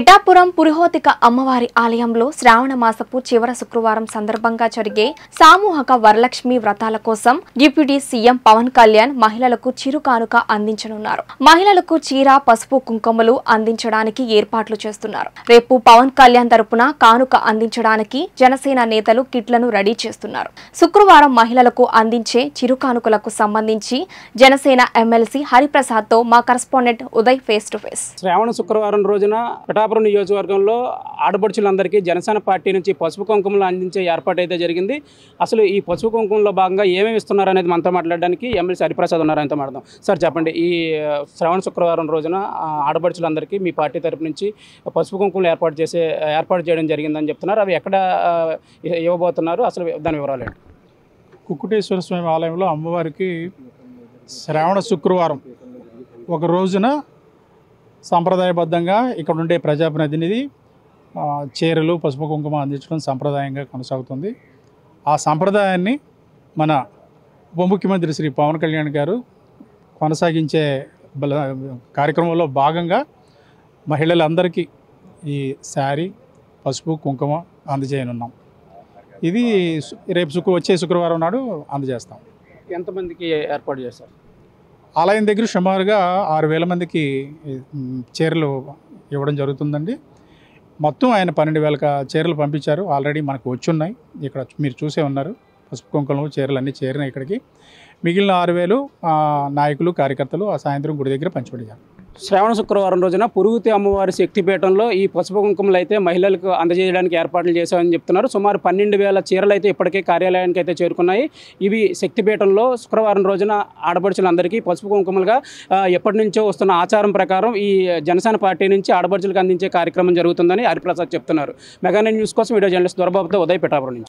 పిఠాపురం పురోహితిక అమ్మవారి ఆలయంలో శ్రావణ మాసపు చివరి శుక్రవారం సందర్భంగా జరిగే సామూహిక వరలక్ష్మి వ్రతాల కోసం డిప్యూటీ సీఎం పవన్ కళ్యాణ్ మహిళలకు చిరు కానుక అందించనున్నారు. మహిళలకు చీర, పసుపు, కుంకుమలు అందించడానికి ఏర్పాట్లు చేస్తున్నారు. రేపు పవన్ కళ్యాణ్ తరపున కానుక అందించడానికి జనసేన నేతలు కిట్లను రెడీ చేస్తున్నారు. శుక్రవారం మహిళలకు అందించే చిరు కానుకలకు సంబంధించి జనసేన ఎమ్మెల్సీ హరిప్రసాద్ తో మా correspondent Uday face to face. శ్రావణ శుక్రవారం రోజున పిఠాపురం నియోజకవర్గంలో ఆడపడుచులందరికీ జనసేన పార్టీ నుంచి పసుపు కుంకుమలు అందించే ఏర్పాటు అయితే జరిగింది. అసలు ఈ పసుపు కుంకుమలో భాగంగా ఏమేమి ఇస్తున్నారు అనేది మనతో మాట్లాడడానికి ఎమ్మెల్సీ హరిప్రసాద్ ఉన్నారు. ఆయనతో మాట్లాడదాం. సార్ చెప్పండి, ఈ శ్రావణ శుక్రవారం రోజున ఆడపడుచులందరికీ మీ పార్టీ తరపు నుంచి పసుపు కుంకుమలు ఏర్పాటు చేయడం జరిగిందని చెప్తున్నారు. అవి ఎక్కడ ఇవ్వబోతున్నారు, అసలు దాని వివరాలు ఏంటి? కుక్కుటేశ్వర స్వామి ఆలయంలో అమ్మవారికి శ్రావణ శుక్రవారం ఒక రోజున సాంప్రదాయబద్ధంగా ఇక్కడ ఉండే ప్రజాప్రతినిధి చీరలు, పసుపు కుంకుమ అందించడం సంప్రదాయంగా కొనసాగుతుంది. ఆ సంప్రదాయాన్ని మన ఉప ముఖ్యమంత్రి శ్రీ పవన్ కళ్యాణ్ గారు కొనసాగించే కార్యక్రమంలో భాగంగా మహిళలందరికీ ఈ శారీ, పసుపు, కుంకుమ అందజేయనున్నాం. ఇది రేపు వచ్చే శుక్రవారం నాడు అందజేస్తాం. ఎంతమందికి ఏర్పాటు చేస్తారు? ఆలయం దగ్గర సుమారుగా 6,000 మందికి చీరలు ఇవ్వడం జరుగుతుందండి. మొత్తం ఆయన 12,000 చీరలు పంపించారు. ఆల్రెడీ మనకు వచ్చున్నాయి. ఇక్కడ మీరు చూసే ఉన్నారు. పసుపు కుంకుమలు, చీరలు అన్నీ చేరినాయి ఇక్కడికి. మిగిలిన 6,000 నాయకులు, కార్యకర్తలు ఆ సాయంత్రం గుడి దగ్గర పంచిపెట్టారు. శ్రావణ శుక్రవారం రోజున పురుగుతి అమ్మవారి శక్తిపీఠంలో ఈ పసుపు కుంకుమలు అయితే మహిళలకు అందజేయడానికి ఏర్పాట్లు చేశామని చెప్తున్నారు. సుమారు 12,000 చీరలు అయితే ఇప్పటికే కార్యాలయానికి అయితే చేరుకున్నాయి. ఇవి శక్తిపీఠంలో శుక్రవారం రోజున ఆడపడుచులందరికీ పసుపు కుంకుమలుగా ఎప్పటి నుంచో వస్తున్న ఆచారం ప్రకారం ఈ జనసేన పార్టీ నుంచి ఆడపడుచులకు అందించే కార్యక్రమం జరుగుతుందని హరిప్రసాద్ చెప్తున్నారు. మెగా న్యూస్ కోసం వీడియో జర్నలిస్ట్ దొరబాబుతో ఉదయ్ పిఠాపురం నుంచి.